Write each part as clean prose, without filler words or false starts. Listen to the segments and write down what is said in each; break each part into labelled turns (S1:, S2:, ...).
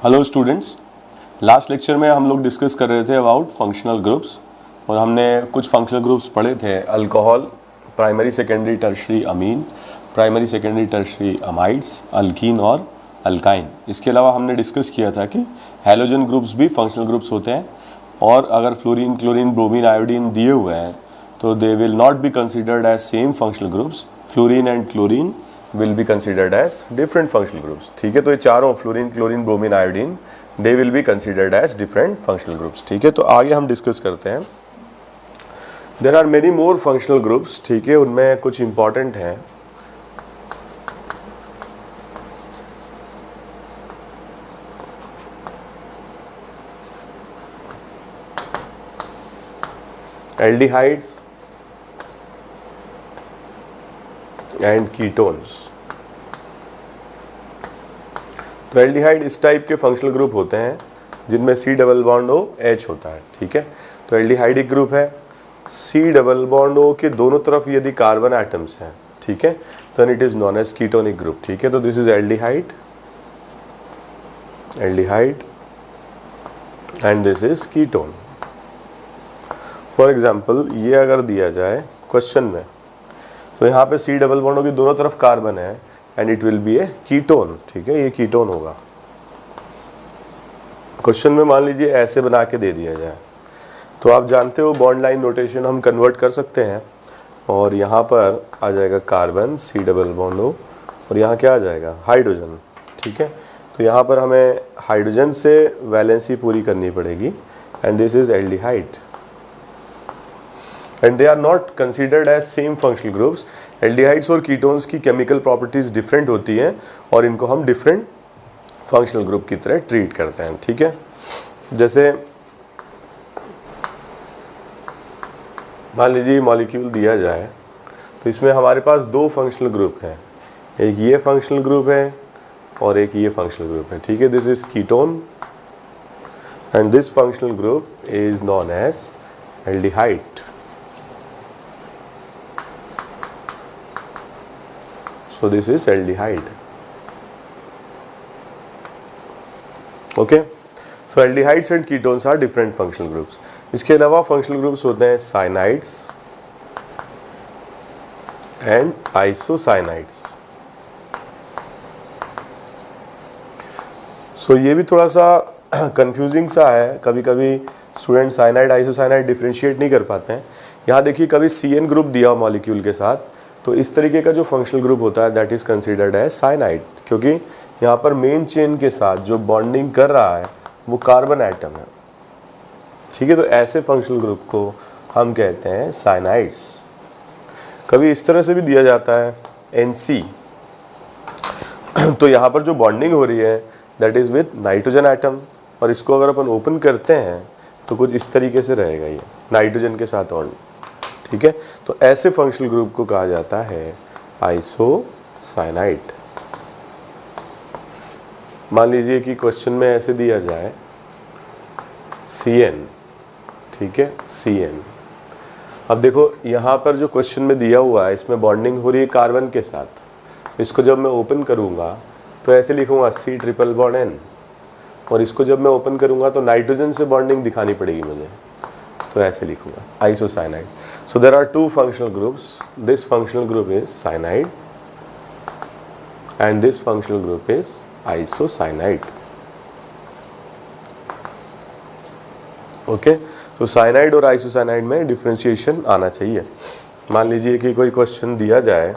S1: Hello students, last lecture में हम लोग डिस्कस कर रहे थे अबाउट फंक्शनल ग्रुप्स और हमने कुछ फंक्शनल ग्रुप्स पढ़े थे। अल्कोहल, प्राइमरी सेकेंडरी टर्शरी अमीन, primary secondary tertiary amides, alkyne और अल्काइन। इसके अलावा हमने डिस्कस किया था कि हैलोजन ग्रुप्स भी फंक्शनल ग्रुप्स होते हैं और अगर फ्लोरीन, क्लोरीन, ब्रोमीन, आयोडीन दिए हुए हैं तो they will not be considered as same functional groups. Fluorine and chlorine will be considered as different functional groups। ठीक है, तो ये चारों fluorine, chlorine, bromine, iodine they will be considered as different functional groups। ठीक है, तो आगे हम डिस्कस करते हैं। there are many more functional groups। ठीक है, उनमें कुछ इंपॉर्टेंट हैं। Aldehydes and ketones. तो एल्डिहाइड इस टाइप के फंक्शनल ग्रुप होते हैं जिनमें C double bond O H होता है। ठीक है, तो एल्डिहाइड एक ग्रुप है। C डबल बॉन्ड O के दोनों तरफ यदि कार्बन एटम्स हैं, ठीक है, तो it is known as ketonic group. ठीक है, तो this is aldehyde, aldehyde and this is ketone. For example ये अगर दिया जाए क्वेश्चन में, तो यहाँ पे C डबल बॉन्ड O की दोनों तरफ कार्बन है and it will B A ketone. ठीक है, ये कीटोन होगा। क्वेश्चन में मान लीजिए ऐसे बना के दे दिया जाए, तो आप जानते हो बॉन्ड लाइन नोटेशन हम कन्वर्ट कर सकते हैं और यहाँ पर आ जाएगा carbon, C double bond O और यहाँ क्या आ जाएगा, हाइड्रोजन। ठीक है, तो यहाँ पर हमें हाइड्रोजन से वैलेंसी पूरी करनी पड़ेगी and this is aldehyde and they are not considered as same functional groups. Aldehydes और कीटोन्स की केमिकल प्रॉपर्टीज डिफरेंट होती हैं और इनको हम डिफरेंट फंक्शनल ग्रुप की तरह ट्रीट करते हैं। ठीक है, जैसे मान लीजिए मॉलिक्यूल दिया जाए, तो इसमें हमारे पास दो फंक्शनल ग्रुप हैं, एक ये फंक्शनल ग्रुप है और एक ये फंक्शनल ग्रुप है। ठीक है, this is ketone and this functional group is known as aldehyde. So this is aldehyde। Okay, so aldehydes and ketones are different functional groups। इसके अलावा functional groups होते हैं cyanides and isocyanides। So ये भी थोड़ा सा कंफ्यूजिंग सा है, कभी कभी स्टूडेंट साइनाइड आइसोसाइनाइड डिफ्रेंशिएट नहीं कर पाते हैं। यहाँ देखिए कभी CN ग्रुप दिया हो मॉलिक्यूल के साथ, तो इस तरीके का जो फंक्शनल ग्रुप होता है that is considered as cyanide, क्योंकि यहाँ पर मेन चेन के साथ जो बॉन्डिंग कर रहा है वो कार्बन एटम है। ठीक है, तो ऐसे फंक्शनल ग्रुप को हम कहते हैं साइनाइड्स। कभी इस तरह से भी दिया जाता है NC, तो यहाँ पर जो बॉन्डिंग हो रही है that is with nitrogen atom और इसको अगर अपन ओपन करते हैं तो कुछ इस तरीके से रहेगा ये नाइट्रोजन के साथ बॉन्ड। ठीक है, तो ऐसे फंक्शनल ग्रुप को कहा जाता है आइसोसाइनाइड। मान लीजिए कि क्वेश्चन में ऐसे दिया जाए CN। ठीक है, CN। अब देखो यहाँ पर जो क्वेश्चन में दिया हुआ है इसमें बॉन्डिंग हो रही है कार्बन के साथ। इसको जब मैं ओपन करूँगा तो ऐसे लिखूँगा C ट्रिपल बॉन्ड N और इसको जब मैं ओपन करूँगा तो नाइट्रोजन से बॉन्डिंग दिखानी पड़ेगी मुझे, तो ऐसे लिखूँगा isocyanide. So there are two functional groups। This functional group is cyanide and this functional group is isocyanide। Okay, तो cyanide और isocyanide में डिफ्रेंशिएशन आना चाहिए। मान लीजिए कि कोई क्वेश्चन दिया जाए,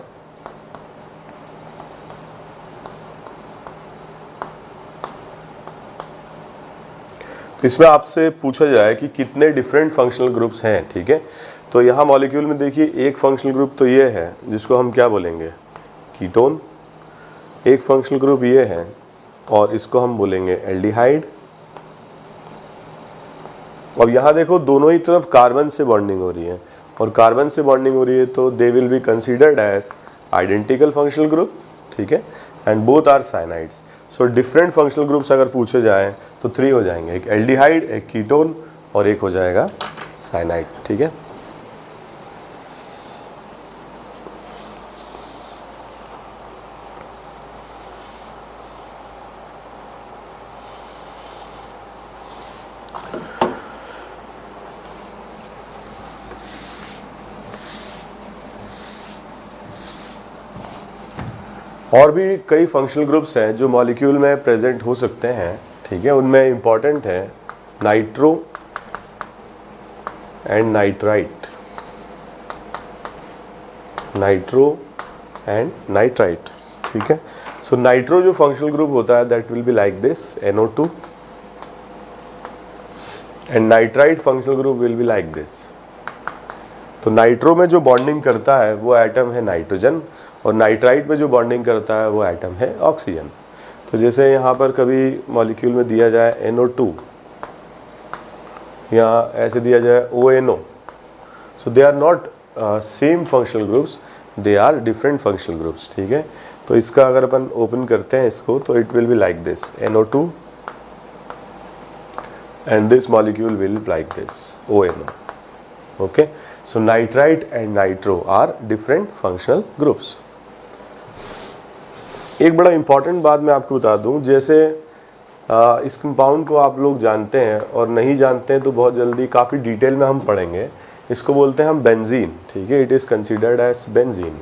S1: तो इसमें आपसे पूछा जाए कि कितने डिफरेंट फंक्शनल ग्रुप्स हैं। ठीक है, तो यहाँ मॉलिक्यूल में देखिए एक फंक्शनल ग्रुप तो ये है जिसको हम क्या बोलेंगे, कीटोन। एक फंक्शनल ग्रुप ये है और इसको हम बोलेंगे एल्डिहाइड। अब यहाँ देखो दोनों ही तरफ कार्बन से बॉन्डिंग हो रही है और कार्बन से बॉन्डिंग हो रही है तो they will be considered as identical functional group. ठीक है, and both are cyanides. So different functional groups अगर पूछे जाए तो 3 हो जाएंगे, एक एल्डिहाइड, एक कीटोन और एक हो जाएगा साइनाइड। ठीक है, और भी कई फंक्शनल ग्रुप्स हैं जो मॉलिक्यूल में प्रेजेंट हो सकते हैं, ठीक है। उनमें इंपॉर्टेंट है nitro and nitrite, nitro and nitrite, ठीक है। सो नाइट्रो जो फंक्शनल ग्रुप होता है that will be like this NO2 and nitrite functional group will be like this. तो नाइट्रो में जो बॉन्डिंग करता है वो एटम है नाइट्रोजन, और नाइट्राइट में जो बॉन्डिंग करता है वो एटम है ऑक्सीजन। तो जैसे यहाँ पर कभी मॉलिक्यूल में दिया जाए NO2 या ऐसे दिया जाए ONO, so they are not same functional groups, they are different functional groups, ठीक है। तो इसका अगर अपन ओपन करते हैं इसको तो it will be like this NO2 and this molecule will be like this ONO. Okay, so nitrite and nitro are different functional groups. एक बड़ा इंपॉर्टेंट बात मैं आपको बता दूं, जैसे इस कंपाउंड को आप लोग जानते हैं और नहीं जानते हैं तो बहुत जल्दी काफ़ी डिटेल में हम पढ़ेंगे। इसको बोलते हैं हम बेंजीन, ठीक है। It is considered as benzene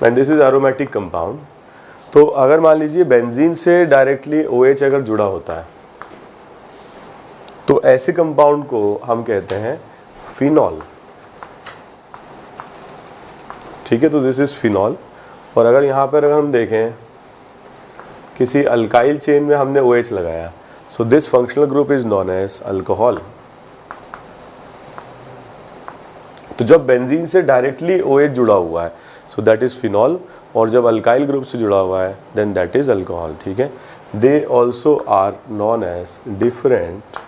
S1: and this is aromatic compound. तो अगर मान लीजिए बेंजीन से डायरेक्टली OH अगर जुड़ा होता है तो ऐसे कंपाउंड को हम कहते हैं फिनॉल, ठीक है। तो दिस इज फिनॉल। और अगर यहाँ पर अगर हम देखें किसी अल्काइल चेन में हमने OH लगाया, so this functional group is known as alcohol. तो जब बेंजीन से डायरेक्टली OH जुड़ा हुआ है सो दैट इज फिनॉल, और जब अल्काइल ग्रुप से जुड़ा हुआ है देन दैट इज अल्कोहल, ठीक है। They also are known as different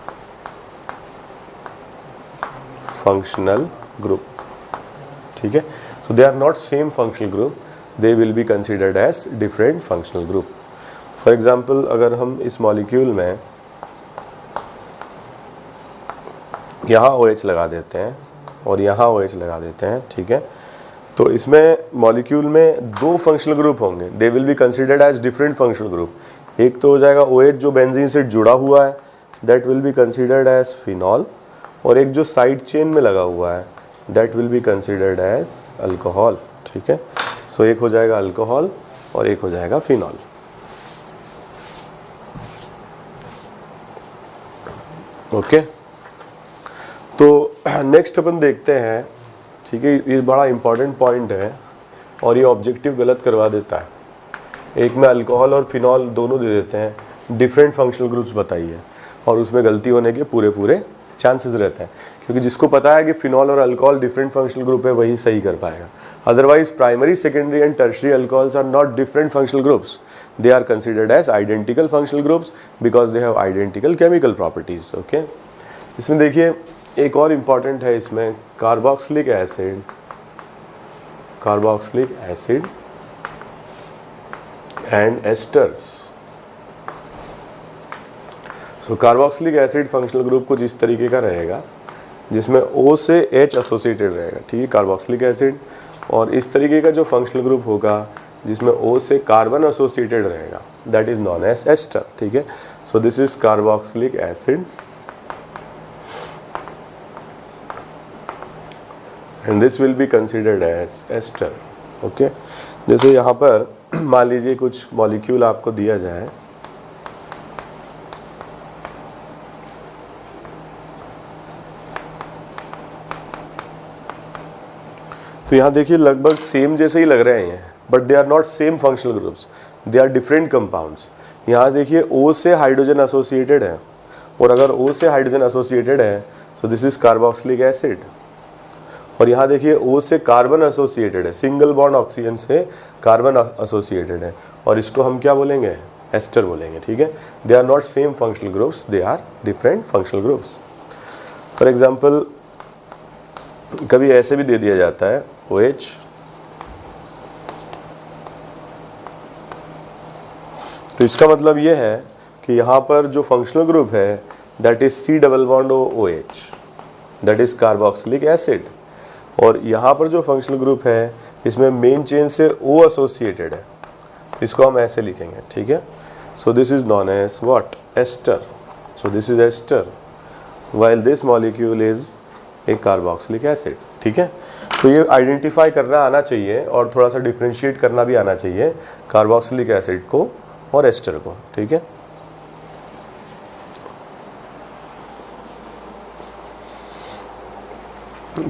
S1: functional group, ठीक है। so they are not same functional group, they will be considered as different functional group. for example अगर हम इस मॉलिक्यूल में यहाँ OH लगा देते हैं और यहाँ OH लगा देते हैं, ठीक है, तो इसमें मॉलिक्यूल में दो फंक्शनल ग्रुप होंगे, they will be considered as different functional group. एक तो हो जाएगा OH जो बेंजीन से जुड़ा हुआ है, that will be considered as phenol, और एक जो साइड चेन में लगा हुआ है that will be considered as alcohol, ठीक है। सो एक हो जाएगा अल्कोहल और एक हो जाएगा फिनॉल। ओके, तो नेक्स्ट अपन देखते हैं, ठीक है। ये बड़ा इंपॉर्टेंट पॉइंट है और ये ऑब्जेक्टिव गलत करवा देता है। एक में अल्कोहल और फिनॉल दोनों दे देते हैं, डिफरेंट फंक्शनल ग्रुप्स बताइए, और उसमें गलती होने के पूरे चांसेस रहते हैं, क्योंकि जिसको पता है कि फिनॉल और अल्कोहल डिफरेंट फंक्शनल ग्रुप है वही सही कर पाएगा। Otherwise primary, secondary and tertiary alcohols are not different functional groups, they are considered as identical functional groups because they have identical chemical properties. Okay, इसमें देखिए एक और इम्पॉर्टेंट है, इसमें carboxylic acid and esters. So carboxylic acid functional group कुछ इस तरीके का रहेगा जिसमें O से H एसोसिएटेड रहेगा, ठीक है, कार्बोक्सिलिक एसिड। और इस तरीके का जो फंक्शनल ग्रुप होगा जिसमें O से कार्बन एसोसिएटेड रहेगा that is known as ester, ठीक है। So this is carboxylic acid and this will be considered as ester. Okay, जैसे यहाँ पर मान लीजिए कुछ मॉलिक्यूल आपको दिया जाए, तो यहाँ देखिए लगभग सेम जैसे ही लग रहे हैं, but they are not same functional groups, they are different compounds. यहाँ देखिए O से हाइड्रोजन एसोसिएटेड है, और अगर O से हाइड्रोजन एसोसिएटेड है so this is carboxylic acid. और यहाँ देखिए O से कार्बन एसोसिएटेड है, सिंगल बॉन्ड ऑक्सीजन से कार्बन एसोसिएटेड है, और इसको हम क्या बोलेंगे, एस्टर बोलेंगे, ठीक है। They are not same functional groups, they are different functional groups. For example कभी ऐसे भी दे दिया जाता है OH, तो इसका मतलब ये है कि यहाँ पर जो फंक्शनल ग्रुप है that is C double bond OH, that is carboxylic acid. और यहाँ पर जो फंक्शनल ग्रुप है इसमें मेन चेन से O एसोसिएटेड है, इसको हम ऐसे लिखेंगे, ठीक है। So this is known as what, ester. So this is ester, while this molecule is एक कार्बोक्सिलिक एसिड। ठीक है, तो ये आइडेंटिफाई करना आना चाहिए और थोड़ा सा डिफ्रेंशिएट करना भी आना चाहिए कार्बोक्सिलिक एसिड को और एस्टर को। ठीक है,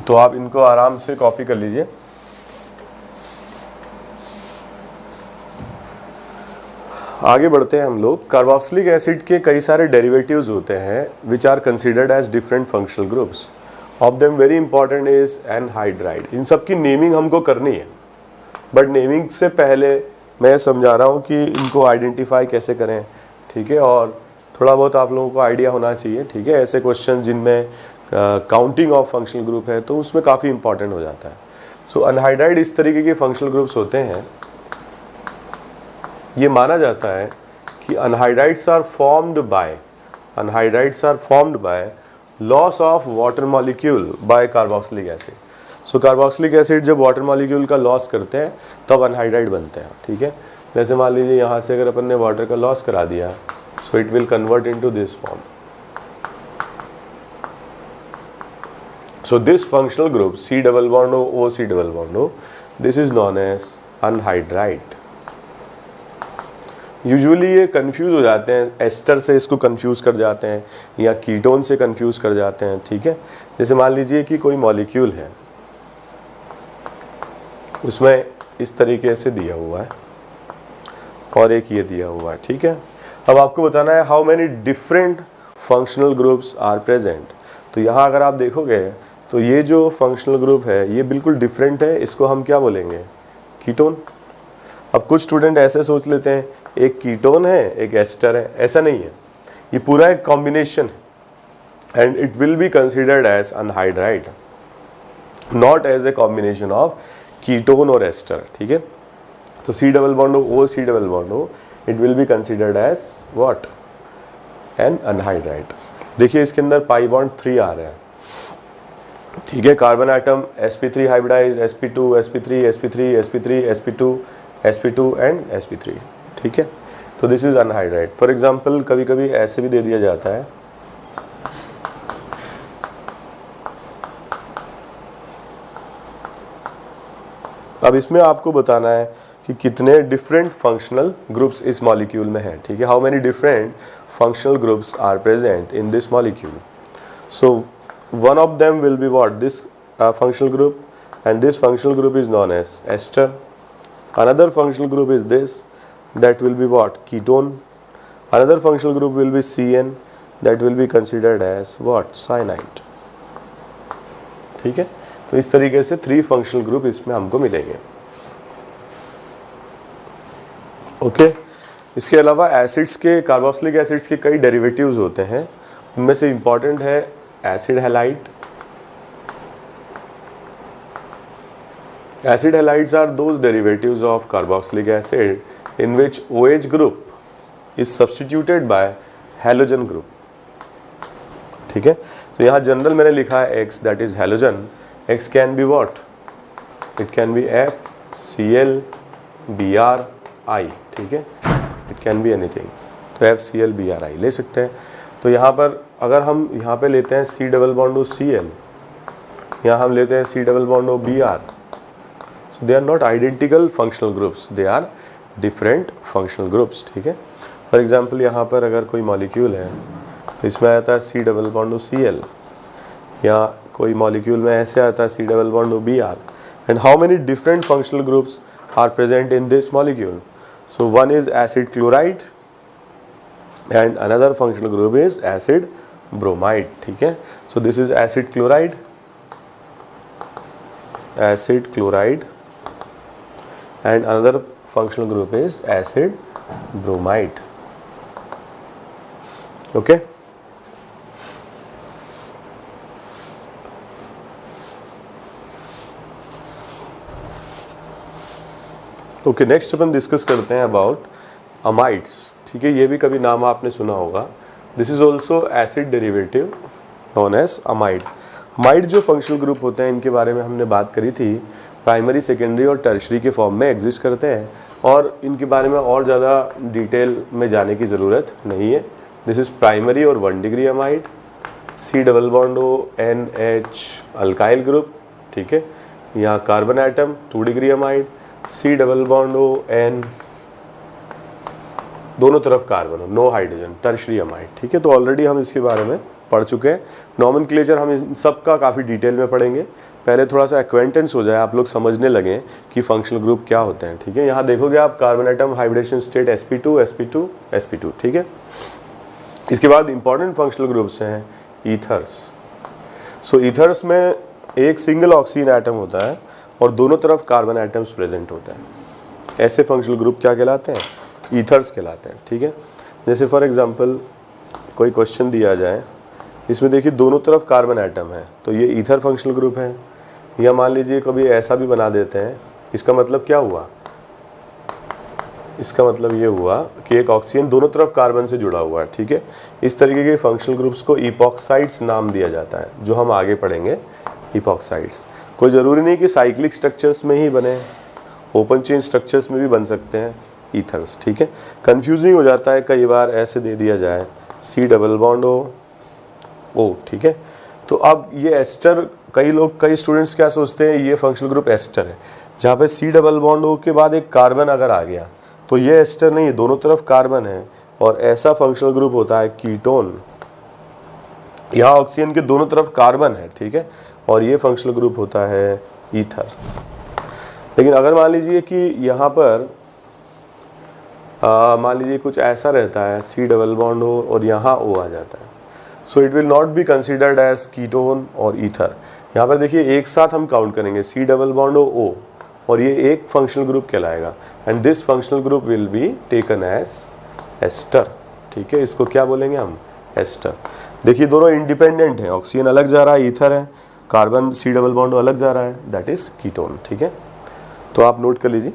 S1: तो आप इनको आराम से कॉपी कर लीजिए। आगे बढ़ते हैं हम लोग। कार्बोक्सिलिक एसिड के कई सारे डेरिवेटिव्स होते हैं which are considered as different functional groups. Of them very important is anhydride. इन सब की नेमिंग हमको करनी है, बट नेमिंग से पहले मैं समझा रहा हूँ कि इनको आइडेंटिफाई कैसे करें। ठीक है, और थोड़ा बहुत आप लोगों को आइडिया होना चाहिए। ठीक है, ऐसे क्वेश्चन जिनमें काउंटिंग ऑफ फंक्शनल ग्रुप है तो उसमें काफ़ी इंपॉर्टेंट हो जाता है। सो अनहाइड्राइड इस तरीके के फंक्शनल ग्रुप्स होते हैं। ये माना जाता है कि anhydrides are formed by loss of water molecule by carboxylic acid. So carboxylic acid जब वाटर मॉलिक्यूल का लॉस करते हैं तब अनहाइड्राइड बनते हैं। ठीक है, जैसे मान लीजिए यहाँ से अगर अपन ने वाटर का लॉस करा दिया, सो it will convert into this form. So this functional group C double bond O, O C double bond O, this is known as anhydride. Usually ये कंफ्यूज हो जाते हैं, एस्टर से इसको कंफ्यूज कर जाते हैं या कीटोन से कंफ्यूज कर जाते हैं। ठीक है, जैसे मान लीजिए कि कोई मॉलिक्यूल है, उसमें इस तरीके से दिया हुआ है और एक ये दिया हुआ है। ठीक है, अब आपको बताना है how many different functional groups are present. तो यहाँ अगर आप देखोगे तो ये जो फंक्शनल ग्रुप है ये बिल्कुल डिफरेंट है, इसको हम क्या बोलेंगे, कीटोन। अब कुछ स्टूडेंट ऐसे सोच लेते हैं एक कीटोन है एक एस्टर है, ऐसा नहीं है, ये पूरा एक कॉम्बिनेशन है and it will be considered as anhydride, not as a combination of ketone और एस्टर। ठीक है, तो C double bond O C double bond O, it will be considered as what, an anhydride. देखिए इसके अंदर pi bond 3 आ रहे हैं। ठीक है, carbon atom sp3 hybridise, sp2 sp3 sp3 sp3 sp2 sp2 and sp3। ठीक है, तो this is anhydride. For example कभी कभी ऐसे भी दे दिया जाता है, अब इसमें आपको बताना है कि कितने डिफरेंट फंक्शनल ग्रुप्स इस मॉलिक्यूल में हैं। ठीक है, how many different functional groups are present in this molecule. So one of them will be what, this functional group, and this functional group is known as ester. Another functional group is this, that will be what, ketone. Another functional group will be CN, that will be considered as what, cyanide. ठीक है, तो इस तरीके से 3 functional group इसमें हमको मिलेंगे। Okay, इसके अलावा एसिड्स के, कार्बोक्सिलिक एसिड्स के कई डेरिवेटिव्स होते हैं, उनमें से इंपॉर्टेंट है acid halide. Acid halides are those derivatives of carboxylic acid in which OH group is substituted by halogen group. ठीक है, तो यहाँ जनरल मैंने लिखा है X, that is halogen. X can be what, it can be FCl Br I। ठीक है, it can be anything, तो FCl Bri ले सकते हैं। तो यहाँ पर अगर हम यहाँ पे लेते हैं C double bond O Cl, यहाँ हम लेते हैं C double bond O Br, so they are not identical functional groups, they are different functional groups. ठीक है, फॉर एग्जांपल यहाँ पर अगर कोई मॉलिक्यूल है तो इसमें आता है C double bond O Cl, या कोई मॉलिक्यूल में ऐसे आता है C double bond O Br, and how many different functional groups are present in this molecule. So one is acid chloride and another functional group is acid bromide. ठीक है, so this is acid chloride and another functional group is acid bromide. Okay, okay, next upon discuss करते हैं about amides. ठीक है, ये भी कभी नाम आपने सुना होगा। This is also acid derivative known as amide. Amide जो फंक्शनल ग्रुप होते हैं इनके बारे में हमने बात करी थी, प्राइमरी, सेकेंडरी और टर्शरी के फॉर्म में एग्जिस्ट करते हैं और इनके बारे में और ज़्यादा डिटेल में जाने की ज़रूरत नहीं है। दिस इज़ प्राइमरी और 1 degree amide, C double bond O N H alkyl group, ठीक है। यहाँ carbon atom 2 degree amide, C double bond O N, दोनों तरफ कार्बन हो, नो हाइड्रोजन, टर्शरी अमाइड, ठीक है। तो ऑलरेडी हम इसके बारे में पढ़ चुके हैं। नॉमेनक्लेचर हम इन सब का काफ़ी डिटेल में पढ़ेंगे। पहले थोड़ा सा एक्वेंटेंस हो जाए, आप लोग समझने लगें कि फंक्शनल ग्रुप क्या होते हैं, ठीक है। यहाँ देखोगे आप carbon atom hybridisation state sp2 sp2 sp2, ठीक है। इसके बाद इंपॉर्टेंट फंक्शनल ग्रुप्स हैं ईथर्स। सो ईथर्स में एक सिंगल ऑक्सीजन एटम होता है और दोनों तरफ कार्बन एटम्स प्रेजेंट होता है। ऐसे फंक्शनल ग्रुप क्या कहलाते हैं? ईथर्स कहलाते हैं, ठीक है। जैसे फॉर एग्जांपल कोई क्वेश्चन दिया जाए, इसमें देखिए दोनों तरफ कार्बन एटम है, तो ये ईथर फंक्शनल ग्रुप है। या मान लीजिए कभी ऐसा भी बना देते हैं, इसका मतलब क्या हुआ? इसका मतलब ये हुआ कि एक ऑक्सीजन दोनों तरफ कार्बन से जुड़ा हुआ है, ठीक है। इस तरीके के फंक्शनल ग्रुप्स को इपॉक्साइड्स नाम दिया जाता है, जो हम आगे पढ़ेंगे। इपॉक्साइड्स कोई ज़रूरी नहीं कि साइक्लिक स्ट्रक्चर्स में ही बने, ओपन चेन स्ट्रक्चर्स में भी बन सकते हैं ईथर्स, ठीक है। कंफ्यूजिंग हो जाता है कई बार, ऐसे दे दिया जाए सी डबल बॉन्ड ओ, ठीक है। तो अब ये एस्टर, कई स्टूडेंट्स क्या सोचते हैं, ये फंक्शनल ग्रुप एस्टर है, जहाँ पे सी डबल बॉन्ड ओ के बाद एक कार्बन अगर आ गया तो ये एस्टर नहीं है, दोनों तरफ कार्बन है, और ऐसा फंक्शनल ग्रुप होता है कीटोन। यहाँ ऑक्सीजन के दोनों तरफ कार्बन है, ठीक है, और ये फंक्शनल ग्रुप होता है ईथर। लेकिन अगर मान लीजिए कि यहाँ पर मान लीजिए कुछ ऐसा रहता है, सी डबल बॉन्ड हो और यहाँ ओ आ जाता है, so it will not be considered as ketone और ईथर। यहाँ पर देखिए एक साथ हम काउंट करेंगे, सी डबल बॉन्ड ओ, और ये एक फंक्शनल ग्रुप कहलाएगा, and this functional group will be taken as ester, ठीक है। इसको क्या बोलेंगे हम? एस्टर। देखिए दोनों इंडिपेंडेंट हैं, ऑक्सीजन अलग जा रहा है, ईथर है, कार्बन सी डबल बॉन्ड अलग जा रहा है, दैट इज कीटोन, ठीक है। तो आप नोट कर लीजिए।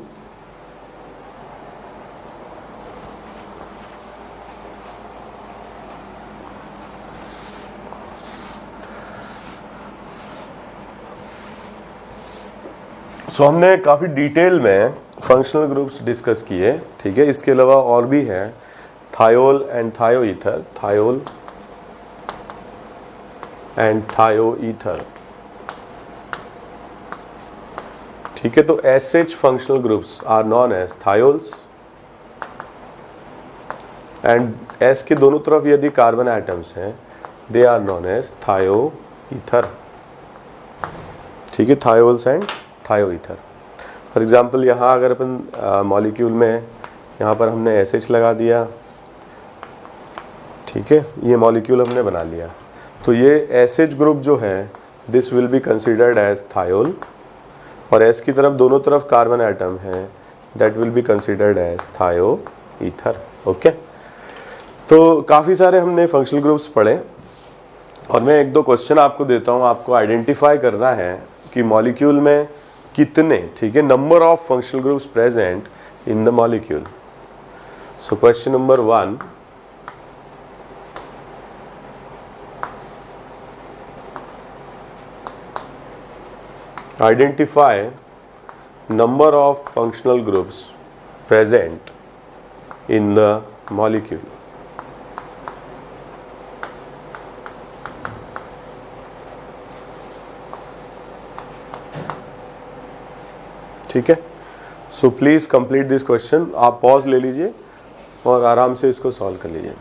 S1: सो हमने काफ़ी डिटेल में फंक्शनल ग्रुप्स डिस्कस किए, ठीक है। इसके अलावा और भी हैं thiol and thio ether, thiol and thio ether, ठीक है। तो SH functional groups are known as thiols, and S के दोनों तरफ यदि कार्बन एटम्स हैं, they are known as thio ether, ठीक है। Thiols and thio ether. For example यहाँ अगर अपन मॉलिक्यूल में यहाँ पर हमने एसएच लगा दिया, ठीक है, ये मॉलिक्यूल हमने बना लिया, तो ये एसएच ग्रुप जो है this will be considered as thiol, और एस की तरफ दोनों तरफ कार्बन एटम है, that will be considered as thio ether, okay. तो काफ़ी सारे हमने फंक्शनल ग्रुप्स पढ़े, और मैं एक दो क्वेश्चन आपको देता हूँ, आपको आइडेंटिफाई करना है कि मॉलिक्यूल में कितने, ठीक है, number of functional groups present in the molecule. So question number 1, identify number of functional groups present in the molecule. ठीक है। So please complete this question. आप पॉज ले लीजिए और आराम से इसको सॉल्व कर लीजिए।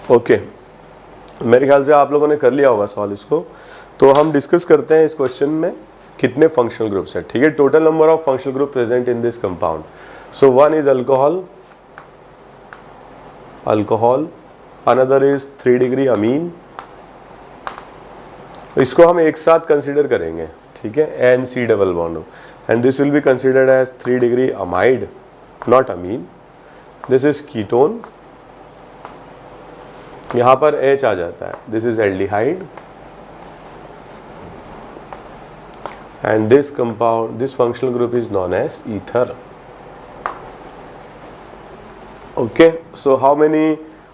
S1: ओके, मेरे ख्याल से आप लोगों ने कर लिया होगा सॉल्व इसको। तो हम डिस्कस करते हैं इस क्वेश्चन में कितने फंक्शनल ग्रुप्स हैं, ठीक है। Total number of functional group present in this compound. So one is alcohol, another is 3 degree amine. इसको हम एक साथ कंसीडर करेंगे, ठीक है, N C double bond, and this will be considered as 3 degree amide, not amine. This is ketone, यहाँ पर H आ जाता है, this is aldehyde and this functional group is known as ether. Okay, so how many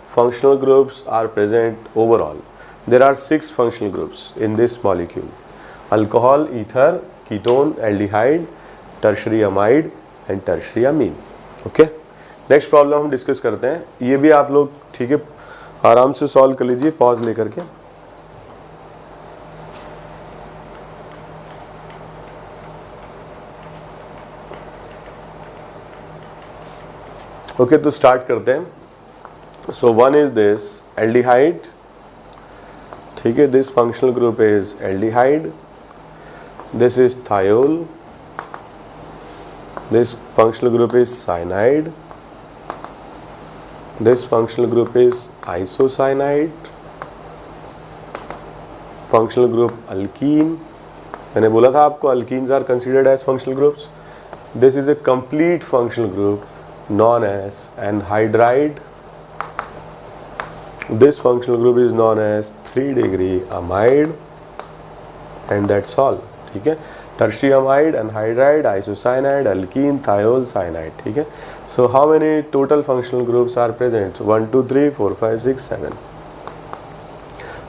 S1: functional groups are present overall? There are 6 functional groups in this molecule: alcohol, ether, ketone, aldehyde, tertiary amide and tertiary amine. Okay, next problem हम discuss करते हैं, ये भी आप लोग ठीक है आराम से सॉल्व कर लीजिए पॉज लेकर के। ओके, तो स्टार्ट करते हैं। So one is this aldehyde, ठीक है, this functional group is aldehyde, this is thiol, this functional group is cyanide, this functional group is isocyanide, functional group alkene, मैंने बोला था आपको alkenes are considered as functional groups. This is a complete functional group known as anhydride. This functional group is known as 3-degree amide and that's all, ठीक है, tertiary amide, anhydride, isocyanide, alkene, thiol, cyanide, ठीक है। So how many total functional groups are present? 1 2 3 4 5 6 7।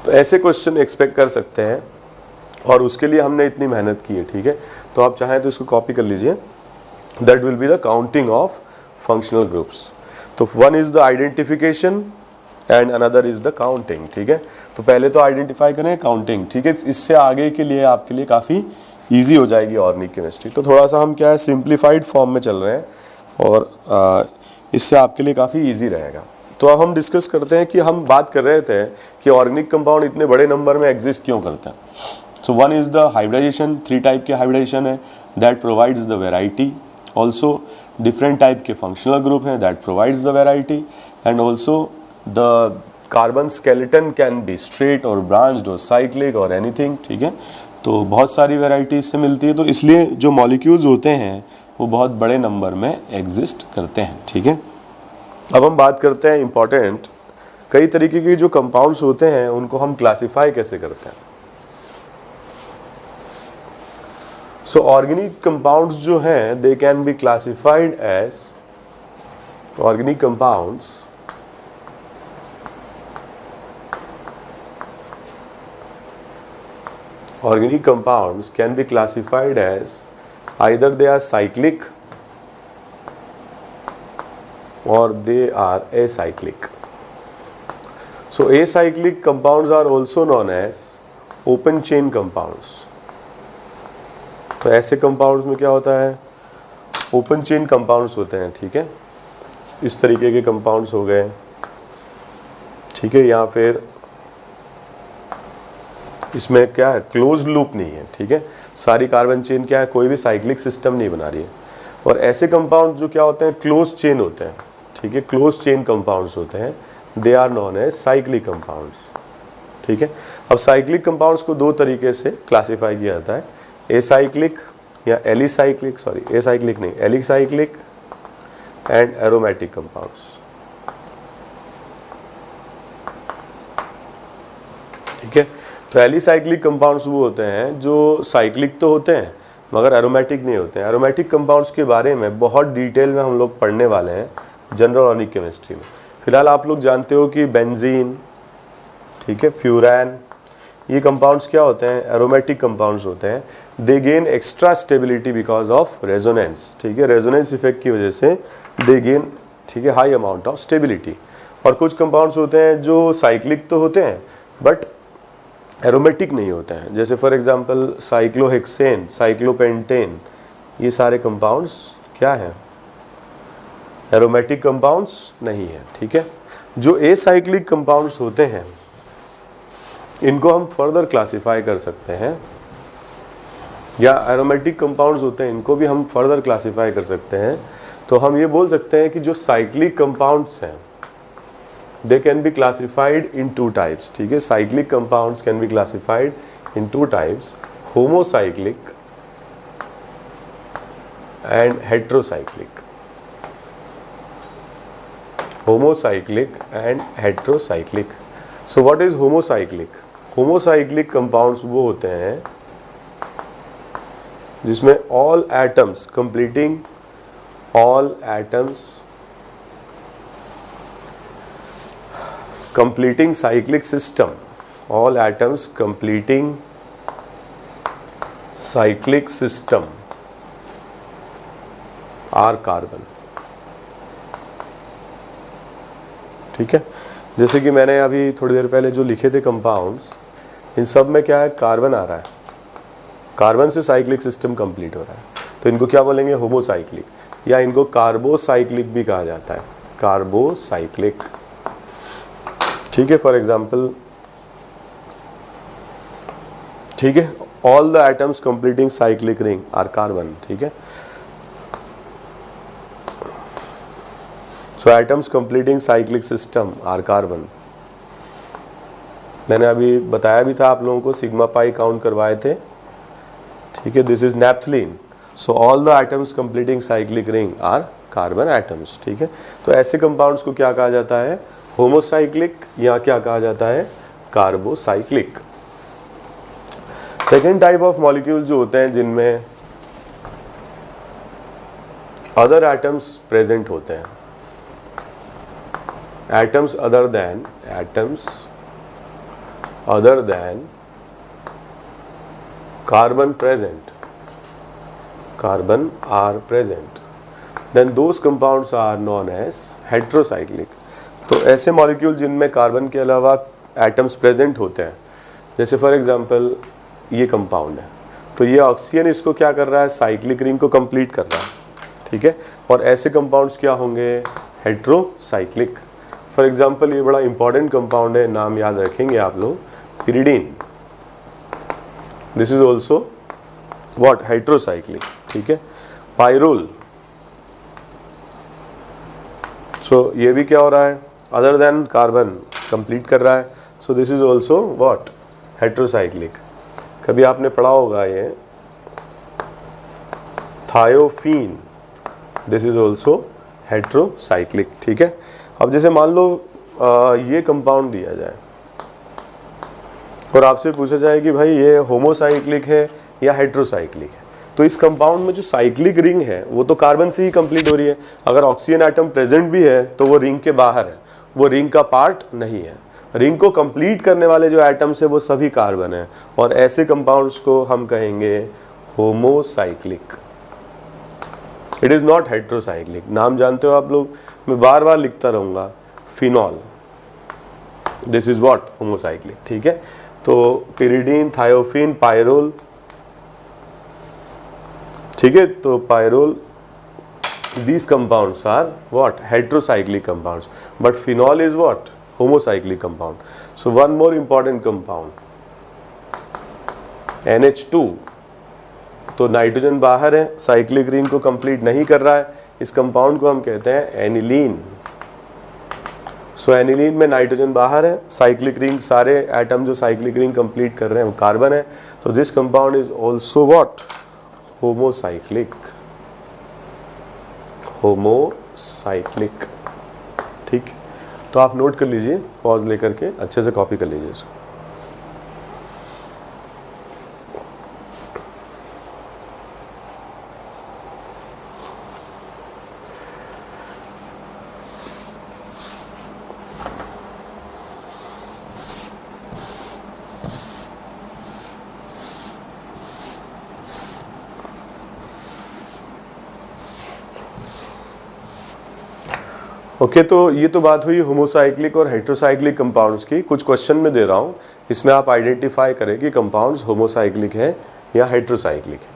S1: तो ऐसे question expect कर सकते हैं और उसके लिए हमने इतनी मेहनत की है, ठीक है। तो आप चाहें तो इसको कॉपी कर लीजिए, that will be the counting of functional groups. तो one is the identification and another is the counting, ठीक है। तो पहले तो आइडेंटिफाई करें, काउंटिंग, ठीक है। इससे आगे के लिए आपके लिए काफ़ी इजी हो जाएगी ऑर्गेनिक केमिस्ट्री। तो थोड़ा सा हम क्या है सिंप्लीफाइड फॉर्म में चल रहे हैं और इससे आपके लिए काफ़ी इजी रहेगा। तो अब हम डिस्कस करते हैं कि हम बात कर रहे थे कि ऑर्गेनिक कंपाउंड इतने बड़े नंबर में एग्जिस्ट क्यों करते हैं। So one is the hybridization, 3 type के हाइब्रिडाइजेशन है, that provides the variety. Also different type के फंक्शनल ग्रुप हैं, that provides the variety. And also the carbon skeleton can be straight और ब्रांच्ड और साइक्लिक और एनीथिंग, ठीक है। तो बहुत सारी वेराइटी इससे मिलती है, तो इसलिए जो मॉलिक्यूल्स होते हैं वो बहुत बड़े नंबर में एग्जिस्ट करते हैं, ठीक है। अब हम बात करते हैं इम्पॉर्टेंट, कई तरीके के जो कंपाउंड्स होते हैं उनको हम क्लासिफाई कैसे करते हैं। सो ऑर्गेनिक कंपाउंड्स जो हैं they can be classified as organic compounds can be classified as either they are cyclic or they are acyclic. So acyclic compounds are also known as open chain compounds. तो ऐसे compounds में क्या होता है, open chain compounds होते हैं, ठीक है। इस तरीके के कंपाउंड्स हो गए, ठीक है। या फिर इसमें क्या है, क्लोज लूप नहीं है, ठीक है। सारी कार्बन चेन क्या है, कोई भी साइक्लिक सिस्टम नहीं बना रही है। और ऐसे कंपाउंड जो क्या होते हैं, क्लोज चेन होते हैं, ठीक है, क्लोज चेन कंपाउंड्स होते हैं, they are known as cyclic compounds, ठीक है। अब साइक्लिक कंपाउंड्स को 2 तरीके से क्लासीफाई किया जाता है, एसाइक्लिक या एलिसाइक्लिक, सॉरी एसाइक्लिक नहीं, एलिसाइक्लिक एंड एरोमेटिक कंपाउंड्स, ठीक है। तो एलिसाइक्लिक कंपाउंड्स वो होते हैं जो साइक्लिक तो होते हैं मगर एरोमेटिक नहीं होते हैं। एरोमेटिक कंपाउंड्स के बारे में बहुत डिटेल में हम लोग पढ़ने वाले हैं जनरल ऑर्गेनिक केमिस्ट्री में। फिलहाल आप लोग जानते हो कि बेंजीन, ठीक है, फ्यूरान, ये कंपाउंड्स क्या होते हैं, एरोमेटिक कंपाउंड्स होते हैं। दे gain extra stability because of resonance, ठीक है, रेजोनेंस इफेक्ट की वजह से दे गेन, ठीक है, हाई अमाउंट ऑफ स्टेबिलिटी। और कुछ कंपाउंड्स होते हैं जो साइक्लिक तो होते हैं बट एरोमेटिक नहीं होते हैं, जैसे फॉर एग्जांपल साइक्लोहेक्सेन, साइक्लोपेंटेन, ये सारे कंपाउंड्स क्या हैं, एरोमेटिक कंपाउंड्स नहीं है, ठीक है। जो एसाइक्लिक कंपाउंड्स होते हैं इनको हम फर्दर क्लासिफाई कर सकते हैं, या एरोमेटिक कंपाउंड्स होते हैं इनको भी हम फर्दर क्लासिफाई कर सकते हैं। तो हम ये बोल सकते हैं कि जो साइक्लिक कंपाउंड्स हैं they can be classified in 2 types, ठीक है। cyclic compounds can be classified in 2 types, homocyclic and heterocyclic, homocyclic and heterocyclic। So what is homocyclic? Homocyclic compounds वो होते हैं जिसमें all atoms completing cyclic system, all atoms completing cyclic system are carbon. ठीक है, जैसे कि मैंने अभी थोड़ी देर पहले जो लिखे थे कंपाउंड्स, इन सब में क्या है, कार्बन आ रहा है, कार्बन से साइक्लिक सिस्टम कंप्लीट हो रहा है, तो इनको क्या बोलेंगे, होमोसाइक्लिक, या इनको कार्बोसाइक्लिक भी कहा जाता है, कार्बोसाइक्लिक। ठीक है, फॉर एग्जाम्पल, ठीक है, all the atoms completing cyclic ring are carbon. ठीक है, so atoms completing cyclic system are carbon. मैंने अभी बताया भी था आप लोगों को, सिग्मा पाई काउंट करवाए थे। ठीक है, this is naphthalene, so all the atoms completing cyclic ring are carbon atoms. ठीक है, तो ऐसे कंपाउंड्स को क्या कहा जाता है, होमोसाइक्लिक, या क्या कहा जाता है, carbocyclic. Second type of molecule जो होते हैं जिनमें अदर एटम्स प्रेजेंट होते हैं, atoms other than carbon are present, then those compounds are known as heterocyclic. तो ऐसे मॉलिक्यूल जिनमें कार्बन के अलावा एटम्स प्रेजेंट होते हैं, जैसे फॉर एग्जांपल ये कंपाउंड है, तो ये ऑक्सीजन इसको क्या कर रहा है, साइक्लिक रिंग को कंप्लीट कर रहा है। ठीक है, और ऐसे कंपाउंड्स क्या होंगे, हेट्रोसाइक्लिक। फॉर एग्जांपल ये बड़ा इंपॉर्टेंट कंपाउंड है, नाम याद रखेंगे आप लोग, pyridine, this is also what, heterocyclic. ठीक है, पायरोल, सो ये भी क्या हो रहा है, अदर देन कार्बन कंप्लीट कर रहा है, so this is also what, heterocyclic. कभी आपने पढ़ा होगा ये thiophene, this is also heterocyclic. ठीक है, अब जैसे मान लो ये कंपाउंड दिया जाए और आपसे पूछा जाए कि भाई ये होमोसाइक्लिक है या हेट्रोसाइक्लिक है, तो इस कंपाउंड में जो साइक्लिक रिंग है वो तो कार्बन से ही कंप्लीट हो रही है। अगर ऑक्सीजन एटम प्रेजेंट भी है तो वो रिंग के बाहर है, वो रिंग का पार्ट नहीं है। रिंग को कंप्लीट करने वाले जो एटम्स है वो सभी कार्बन है, और ऐसे कंपाउंड्स को हम कहेंगे homocyclic. It is not heterocyclic. नाम जानते हो आप लोग, मैं बार बार लिखता रहूंगा, phenol, this is what, homocyclic. ठीक है, तो पिरिडीन, थायोफीन, पायरोल, ठीक है, तो pyrrole, these compounds are what, heterocyclic compounds, but phenol is what, homocyclic compound. So one more important compound, NH2, तो नाइट्रोजन बाहर है, साइक्लिक रिंग को कंप्लीट नहीं कर रहा है, इस कंपाउंड को हम कहते हैं एनिलीन। सो एनिलीन में नाइट्रोजन बाहर है, साइक्लिक रिंग, सारे एटम जो साइक्लिक रिंग कंप्लीट कर रहे हैं वो कार्बन है, तो this compound is also what, homocyclic. Homocyclic. ठीक, तो आप नोट कर लीजिए, पॉज लेकर के अच्छे से कॉपी कर लीजिए इसको। ओके, तो ये तो बात हुई होमोसाइक्लिक और हेट्रोसाइक्लिक कंपाउंड्स की। कुछ क्वेश्चन में दे रहा हूँ, इसमें आप आइडेंटिफाई करें कि कंपाउंड्स होमोसाइक्लिक है या हेट्रोसाइक्लिक है।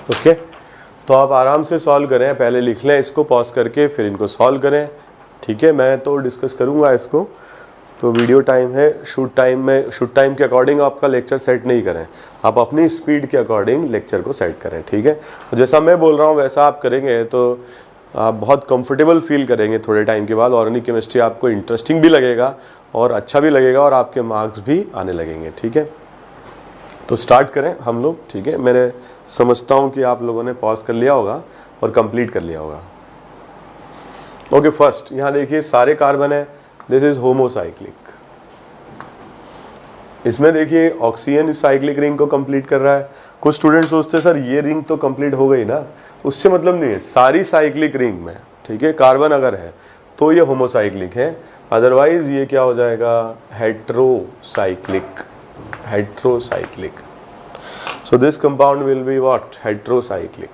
S1: ओके, तो आप आराम से सॉल्व करें, पहले लिख लें इसको पॉज करके, फिर इनको सॉल्व करें। ठीक है, मैं तो डिस्कस करूँगा इसको, तो वीडियो टाइम है, शूट टाइम के अकॉर्डिंग आपका लेक्चर सेट नहीं करें, आप अपनी स्पीड के अकॉर्डिंग लेक्चर को सेट करें। ठीक है, तो जैसा मैं बोल रहा हूँ वैसा आप करेंगे तो आप बहुत कंफर्टेबल फील करेंगे थोड़े टाइम के बाद। ऑर्गेनिक केमिस्ट्री आपको इंटरेस्टिंग भी लगेगा और अच्छा भी लगेगा और आपके मार्क्स भी आने लगेंगे। ठीक है, तो स्टार्ट करें हम लोग। ठीक है, मैंने समझता हूँ कि आप लोगों ने पॉज कर लिया होगा और कंप्लीट कर लिया होगा। ओके, फर्स्ट यहाँ देखिए सारे कार्बन है, दिस इज होमोसाइक्लिक। इसमें देखिए ऑक्सीजन इस साइक्लिक रिंग को कंप्लीट कर रहा है। कुछ स्टूडेंट सोचते हैं सर ये रिंग तो कंप्लीट हो गई ना, उससे मतलब नहीं है, सारी साइक्लिक रिंग में ठीक है कार्बन अगर है तो ये होमोसाइक्लिक है, अदरवाइज ये क्या हो जाएगा, heterocyclic. Heterocyclic, so this compound will be what, heterocyclic।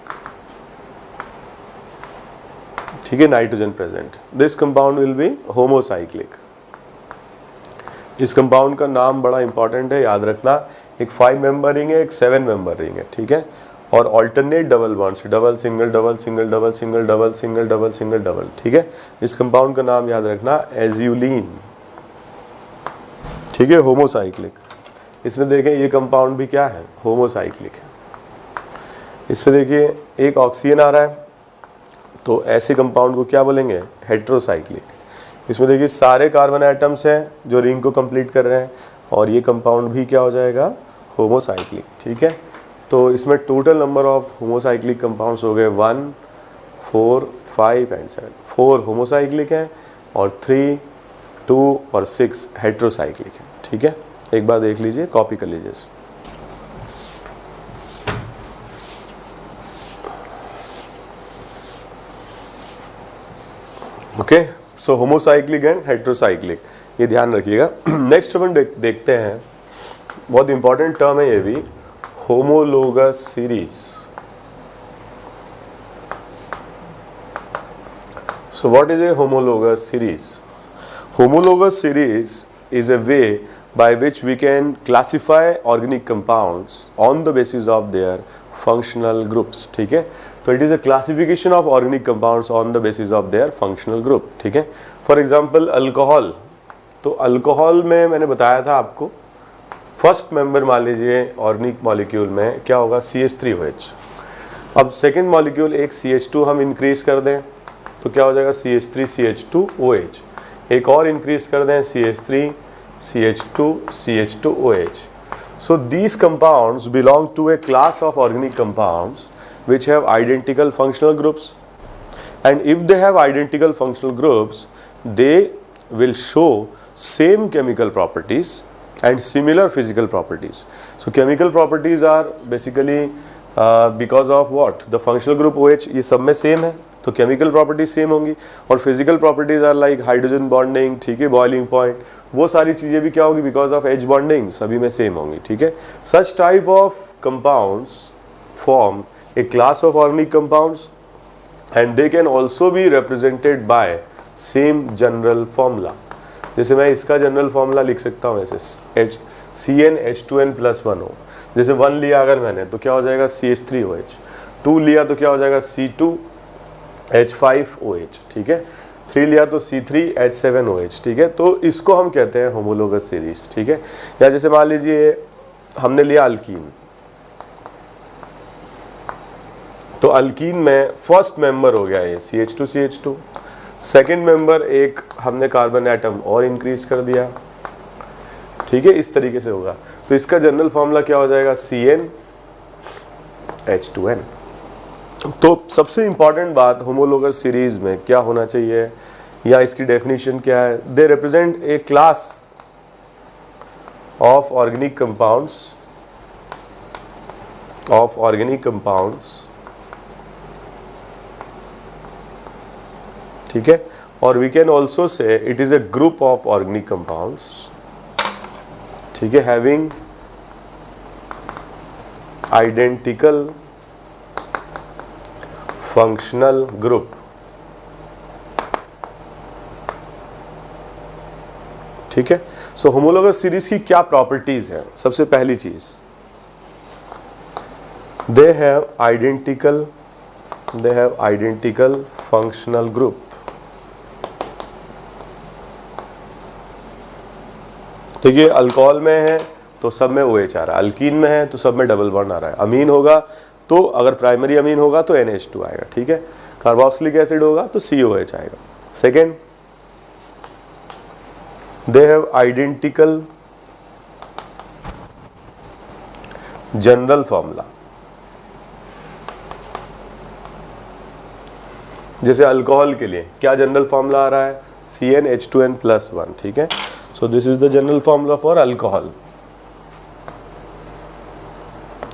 S1: ठीक है, nitrogen present, this compound will be homocyclic. इस कंपाउंड का नाम बड़ा इंपॉर्टेंट है, याद रखना, एक 5 मेंबर रिंग है, एक 7 मेंबर रिंग है। ठीक है, और alternate double bonds, double single double single double single double single double single double. ठीक है, इस कंपाउंड का नाम याद रखना एज्यूलिन। ठीक है, होमोसाइक्लिक। इसमें देखें ये कंपाउंड भी क्या है, होमोसाइक्लिक है। इसमें देखिए एक ऑक्सीजन आ रहा है, तो ऐसे कंपाउंड को क्या बोलेंगे, हेट्रोसाइक्लिक। इसमें देखिए सारे कार्बन एटम्स हैं जो रिंग को कंप्लीट कर रहे हैं, और ये कंपाउंड भी क्या हो जाएगा, होमोसाइक्लिक। ठीक है, तो इसमें total number of homocyclic compounds हो गए 1, 4, 5 एंड 7। 4 होमोसाइक्लिक हैं और 3, 2 और 6 हेट्रोसाइक्लिक है। ठीक है, एक बार देख लीजिए, कॉपी कर लीजिए। Okay, so homocyclic and heterocyclic, ये ध्यान रखिएगा। नेक्स्ट अपन देखते हैं, बहुत इंपॉर्टेंट टर्म है ये भी, homologous series. So what is a homologous series? Homologous series is a way by which we can classify organic compounds on the basis of their functional groups। ठीक है, तो it is a classification of organic compounds on the basis of their functional group। ठीक है, for example alcohol, तो alcohol में मैंने बताया था आपको, फर्स्ट मेंबर मान लीजिए ऑर्गेनिक मॉलिक्यूल में क्या होगा, CH3OH। अब सेकेंड मॉलिक्यूल एक CH2 हम इंक्रीज कर दें तो क्या हो जाएगा, CH3CH2OH। एक और इंक्रीज कर दें CH3 CH2 CH2OH। So these compounds belong to a class of organic compounds which have identical functional groups, and if they have identical functional groups they will show same chemical properties and similar physical properties। So chemical properties are basically because of what, the functional group OH, ये सब में same है तो chemical properties same होंगी, और physical properties are like hydrogen bonding, ठीक है, boiling point, वो सारी चीज़ें भी क्या होगी, बिकॉज ऑफ H बॉन्डिंग सभी में सेम होंगी। ठीक है, such type of compounds form A class of organic compounds and they can also be represented by same general formula. जैसे मैं इसका जनरल फॉर्मूला लिख सकता हूँ ऐसे, CnH2n+1O। जैसे 1 लिया अगर मैंने तो क्या हो जाएगा, CH3OH। 2 लिया तो क्या हो जाएगा, C2H5OH। ठीक है, 3 लिया तो C3H7OH। ठीक है, तो इसको हम कहते हैं होमोलोगस सीरीज। ठीक है, या जैसे मान लीजिए हमने लिया अल्कीन, तो अल्कीन में फर्स्ट मेंबर हो गया ये CH2CH2, सेकेंड मेंबर एक हमने कार्बन एटम और इंक्रीज कर दिया। ठीक है, इस तरीके से होगा, तो इसका जनरल फॉर्मूला क्या हो जाएगा, CnH2n। तो सबसे इंपॉर्टेंट बात होमोलोगस सीरीज में क्या होना चाहिए, या इसकी डेफिनेशन क्या है, they represent a class of organic compounds, ठीक है, और we can also say it is a group of organic compounds, ठीक है, हैविंग आइडेंटिकल फंक्शनल ग्रुप। ठीक है, सो होमोलोगस सीरीज की क्या प्रॉपर्टीज हैं, सबसे पहली चीज they have identical functional group. तो ये अल्कोहल में है तो सब में OH आ रहा है, अल्कीन में है तो सब में डबल बॉन्ड आ रहा है, अमीन होगा तो अगर प्राइमरी अमीन होगा तो NH2 आएगा, ठीक है, कार्बोक्सिलिक एसिड होगा तो COH आएगा। Second, they have identical general formula. जैसे अल्कोहल के लिए क्या जनरल फॉर्मूला आ रहा है, CnH2n+1, ठीक है। So this is the general formula for alcohol,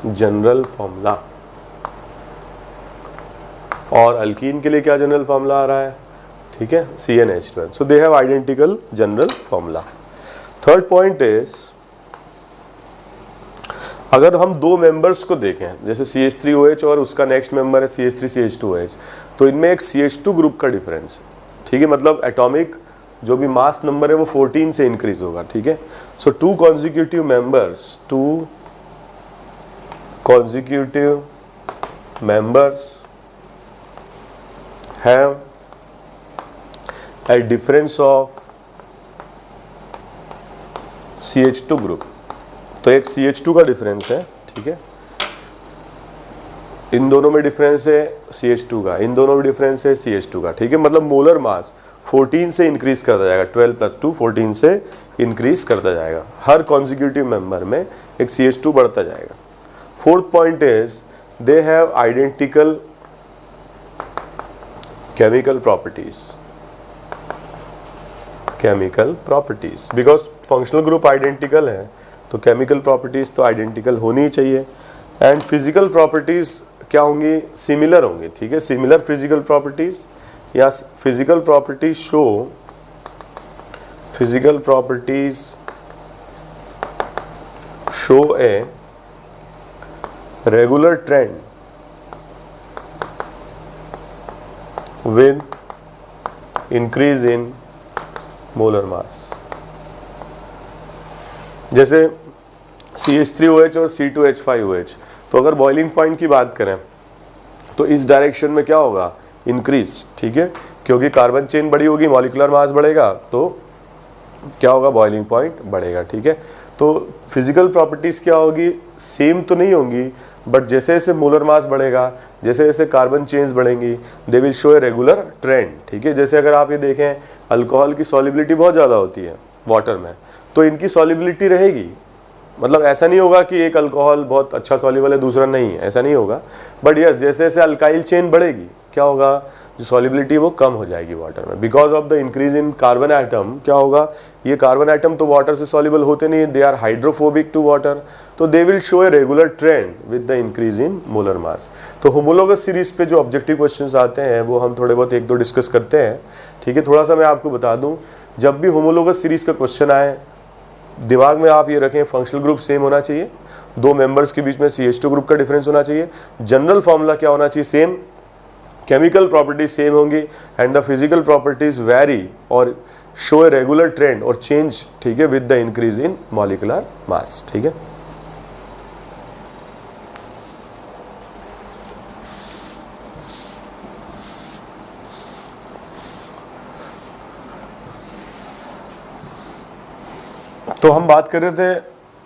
S1: general formula. और अल्कीन के लिए क्या जनरल फॉर्मूला आ रहा है, ठीक है, CnH2n। So they have identical general formula. Third point is, अगर हम दो मेंबर्स को देखें जैसे CH3OH और उसका नेक्स्ट मेंबर है CH3CH2OH, तो इनमें एक CH2 ग्रुप का डिफरेंस है, ठीक है, मतलब एटॉमिक जो भी मास नंबर है वो 14 से इंक्रीज होगा, ठीक है। So two consecutive members have a difference of CH2 group. तो एक CH2 का डिफरेंस है, ठीक है, इन दोनों में डिफरेंस है CH2 का, इन दोनों में डिफरेंस है CH2 का, ठीक है, मतलब मोलर मास 14 से इंक्रीज करता जाएगा, 12 + 2 14 से इंक्रीज करता जाएगा, हर कॉन्जिक्यूटिव मेंबर में एक CH2 बढ़ता जाएगा। Fourth point is, they have identical chemical properties, because functional group identical है तो केमिकल प्रॉपर्टीज तो आइडेंटिकल होनी ही चाहिए। एंड फिजिकल प्रॉपर्टीज क्या होंगी, सिमिलर होंगी, ठीक है, सिमिलर फिजिकल प्रॉपर्टीज या physical properties show a regular trend with increase in molar mass। जैसे CH3OH और C2H5OH, तो अगर बॉइलिंग पॉइंट की बात करें तो इस डायरेक्शन में क्या होगा, इंक्रीज, ठीक है, क्योंकि कार्बन चेन बड़ी होगी, मॉलिक्यूलर मास बढ़ेगा तो क्या होगा, बॉइलिंग पॉइंट बढ़ेगा, ठीक है। तो फिजिकल प्रॉपर्टीज क्या होगी, सेम तो नहीं होंगी, बट जैसे जैसे मोलर मास बढ़ेगा, जैसे जैसे कार्बन चेन्स बढ़ेंगी, दे will show a regular trend, ठीक है। जैसे अगर आप ये देखें, अल्कोहल की सॉल्युबिलिटी बहुत ज़्यादा होती है वाटर में, तो इनकी सॉल्युबिलिटी रहेगी, मतलब ऐसा नहीं होगा कि एक अल्कोहल बहुत अच्छा सॉल्युबल है दूसरा नहीं है, ऐसा नहीं होगा, बट यस जैसे जैसे अल्काइल चेन बढ़ेगी क्या होगा, जो सॉल्युबिलिटी वो कम हो जाएगी वाटर में, because of the increase in carbon atom. क्या होगा, ये कार्बन एटम तो वाटर से सॉल्युबल होते नहीं, they are hydrophobic to water, तो they will show a regular trend with the increase in molar mass. तो होमोलोगस सीरीज पे जो ऑब्जेक्टिव क्वेश्चंस आते हैं वो हम थोड़े बहुत एक दो डिस्कस करते हैं, ठीक है। थोड़ा सा मैं आपको बता दूं, जब भी होमोलोगस सीरीज का क्वेश्चन आए दिमाग में आप ये रखें, फंक्शनल ग्रुप सेम होना चाहिए, दो मेंबर्स के बीच में CH2 ग्रुप का डिफरेंस होना चाहिए, जनरल फॉर्मूला क्या होना चाहिए, सेम, केमिकल प्रॉपर्टीज सेम होंगी, and the physical properties vary और शो ए रेगुलर ट्रेंड और चेंज, ठीक है, with the increase in molecular mass, ठीक है। तो हम बात कर रहे थे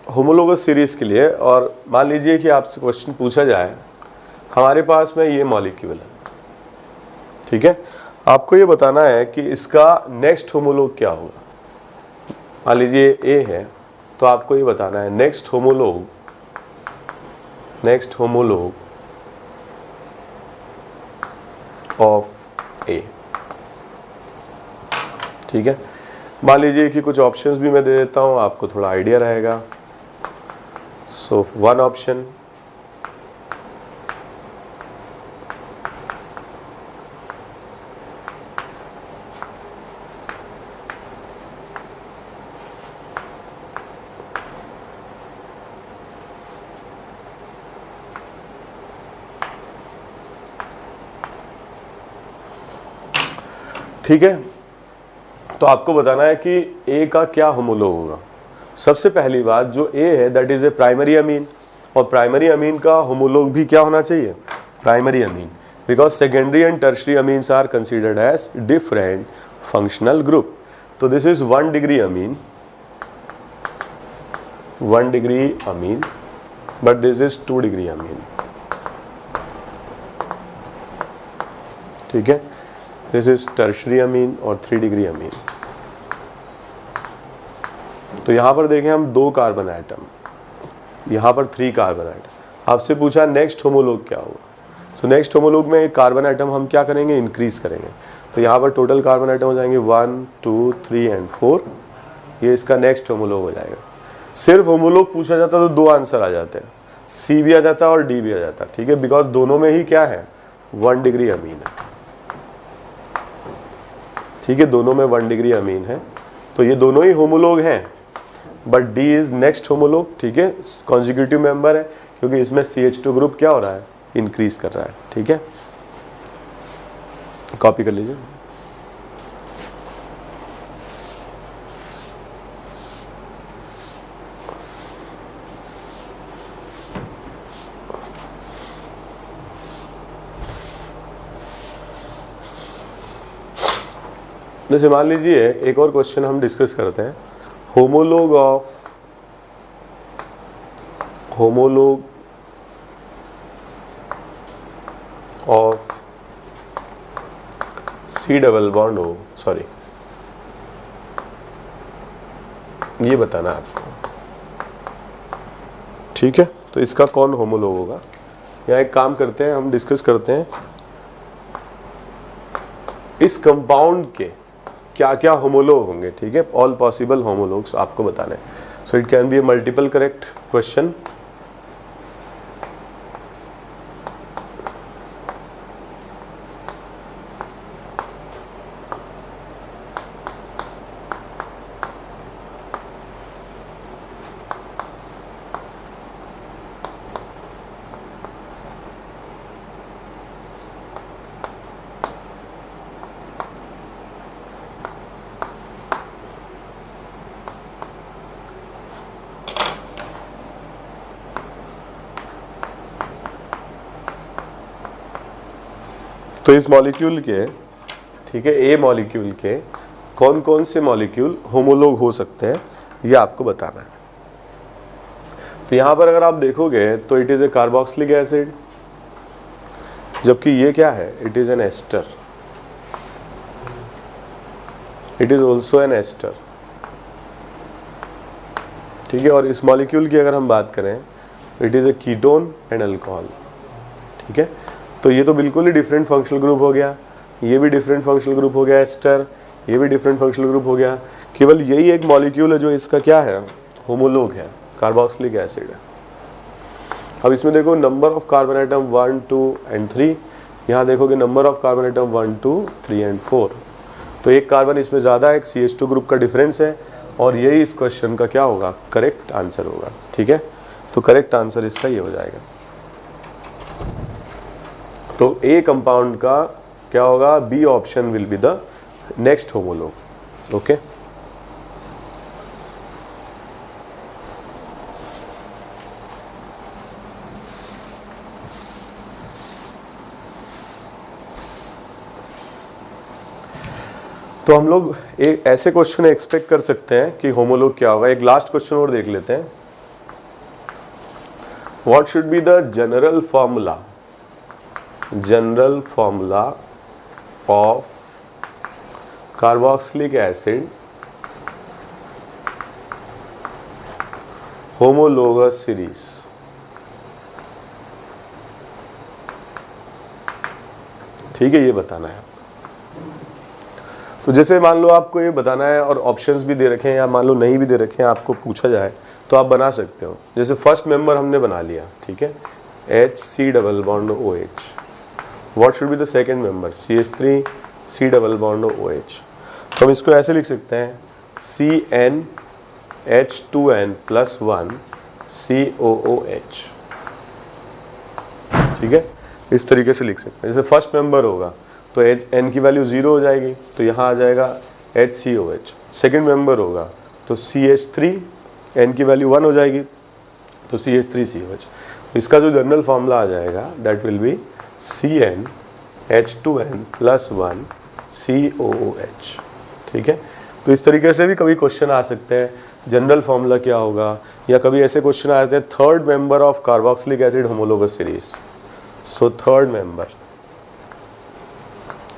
S1: होमोलोगस सीरीज के लिए, और मान लीजिए कि आपसे क्वेश्चन पूछा जाए, हमारे पास में ये मॉलिक्यूल है, ठीक है, आपको ये बताना है कि इसका नेक्स्ट होमोलोग क्या होगा। मान लीजिए ए है, तो आपको ये बताना है नेक्स्ट होमोलोग ऑफ ए, ठीक है। मान लीजिए कि कुछ ऑप्शंस भी मैं दे देता हूं, आपको थोड़ा आइडिया रहेगा। सो वन ऑप्शन, ठीक है, तो आपको बताना है कि ए का क्या होमोलोग होगा। सबसे पहली बात, जो ए है that is a primary amine, और प्राइमरी अमीन का होमोलोग भी क्या होना चाहिए, primary amine, because secondary and tertiary amines are considered as different functional group. तो this is 1 degree amine, 1 degree amine, but this is 2 degree amine. ठीक है, this is tertiary अमीन और 3 डिग्री अमीन. तो यहां पर देखें हम 2 कार्बन आइटम, यहां पर 3 कार्बन आइटम. आपसे पूछा नेक्स्ट होमोलोग क्या होगा. सो नेक्स्ट होमोलोग में एक कार्बन आइटम हम क्या करेंगे, इंक्रीज करेंगे. तो यहाँ पर टोटल कार्बन आइटम हो जाएंगे 1 2 3 एंड 4. ये इसका नेक्स्ट होमोलोग हो जाएगा. सिर्फ होमोलोग पूछा जाता तो 2 आंसर आ जाते हैं, सी भी आ जाता और डी भी आ जाता. ठीक है, बिकॉज दोनों में ही क्या है, 1 डिग्री अमीन है. ठीक है, दोनों में 1 डिग्री अमीन है, तो ये दोनों ही होमोलोग हैं, but D is next homologue. ठीक है, कॉन्जिक्यूटिव मेंबर है क्योंकि इसमें CH2 ग्रुप क्या हो रहा है, इंक्रीज कर रहा है. ठीक है, कॉपी कर लीजिए. जैसे मान लीजिए एक और क्वेश्चन हम डिस्कस करते हैं, homologue of C double bond हो, सॉरी ये बताना है आपको. ठीक है, तो इसका कौन होमोलोग होगा. यहाँ एक काम करते हैं, हम डिस्कस करते हैं इस कंपाउंड के क्या क्या होमोलोग होंगे. ठीक है, ऑल पॉसिबल होमोलोग्स आपको बताने. So it can B A multiple correct question. तो इस मॉलिक्यूल के, ठीक है, ए मॉलिक्यूल के कौन कौन से मॉलिक्यूल होमोलोग हो सकते हैं ये आपको बताना है. तो यहां पर अगर आप देखोगे तो it is a carboxylic acid, जबकि ये क्या है, it is an ester. It is also an ester. ठीक है, और इस मॉलिक्यूल की अगर हम बात करें, it is A ketone and alcohol. ठीक है, तो ये तो बिल्कुल ही डिफरेंट फंक्शनल ग्रुप हो गया, ये भी डिफरेंट फंक्शनल ग्रुप हो गया एस्टर, ये भी डिफरेंट फंक्शनल ग्रुप हो गया. केवल यही एक मॉलिक्यूल है जो इसका क्या है, होमोलोग है, कार्बोक्सिलिक एसिड है. अब इसमें देखो number of carbon atom 1 2 and 3. यहाँ देखोगे number of carbon atom 1 2 3 and 4. तो एक कार्बन इसमें ज़्यादा है, एक CH2 ग्रुप का डिफरेंस है, और यही इस क्वेश्चन का क्या होगा, करेक्ट आंसर होगा. ठीक है, तो करेक्ट आंसर इसका ये हो जाएगा. तो ए कंपाउंड का क्या होगा, B option will be the next homologue. Okay, तो हम लोग एक ऐसे क्वेश्चन एक्सपेक्ट कर सकते हैं कि होमोलोग क्या होगा. एक लास्ट क्वेश्चन और देख लेते हैं. What should be the general formula of carboxylic acid homologous series. ठीक है, ये बताना है. तो जैसे मान लो आपको ये बताना है और ऑप्शंस भी दे रखे हैं, या मान लो नहीं भी दे रखे हैं, आपको पूछा जाए तो आप बना सकते हो. जैसे फर्स्ट मेंबर हमने बना लिया, ठीक है, HC double bond OH. What should be the second member, CH3 C double bond OH. तो हम इसको ऐसे लिख सकते हैं, CnH2n+1 COOH. ठीक है, इस तरीके से लिख सकते हैं. जैसे फर्स्ट मेंबर होगा तो N की वैल्यू 0 हो जाएगी, तो यहाँ आ जाएगा HCOH. सेकेंड मेंबर होगा तो CH3, N की वैल्यू 1 हो जाएगी, तो CH3COH, इसका जो जनरल फॉर्मूला आ जाएगा that will B CnH2n+1 COOH। ठीक है, तो इस तरीके से भी कभी क्वेश्चन आ सकते हैं, जनरल फॉर्मूला क्या होगा, या कभी ऐसे क्वेश्चन आ जाते हैं third member of carboxylic acid homologous series. So third member,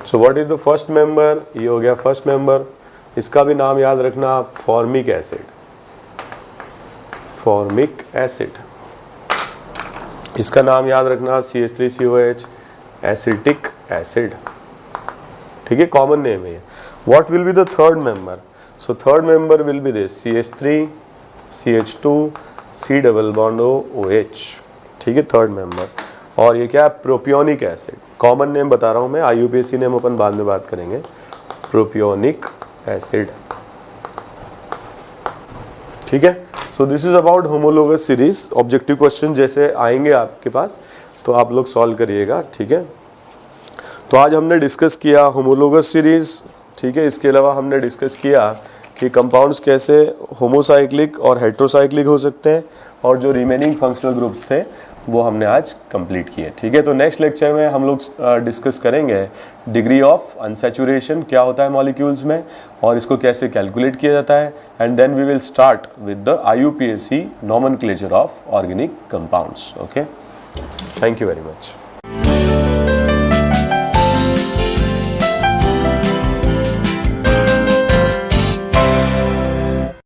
S1: so what is the first member, ये हो गया फर्स्ट मेंबर, इसका भी नाम याद रखना फॉर्मिक एसिड, फॉर्मिक एसिड, इसका नाम याद रखना CH3COH एसिटिक एसिड। ठीक है, कॉमन नेम है। What will be the third member, so third member will be this CH3 CH2 C double bond OH। ठीक है, थर्ड मेंबर। और ये क्या है, प्रोपियोनिक एसिड, कॉमन नेम बता रहा हूं मैं, IUPAC नेम अपन बाद में बात करेंगे, प्रोपियोनिक एसिड। ठीक है, so this is about homologous series. Objective question जैसे आएंगे आपके पास तो आप लोग सॉल्व करिएगा। ठीक है, तो आज हमने डिस्कस किया होमोलोगस सीरीज। ठीक है, इसके अलावा हमने डिस्कस किया कि कंपाउंड्स कैसे होमोसाइक्लिक और हेट्रोसाइक्लिक हो सकते हैं, और जो रिमेनिंग फंक्शनल ग्रुप्स थे वो हमने आज कंप्लीट किए। ठीक है, तो नेक्स्ट लेक्चर में हम लोग डिस्कस करेंगे डिग्री ऑफ अनसैचुरेशन क्या होता है मॉलिक्यूल्स में, और इसको कैसे कैलकुलेट किया जाता है, and then we will start with the IUPAC nomenclature of organic compounds. Okay, thank you very much.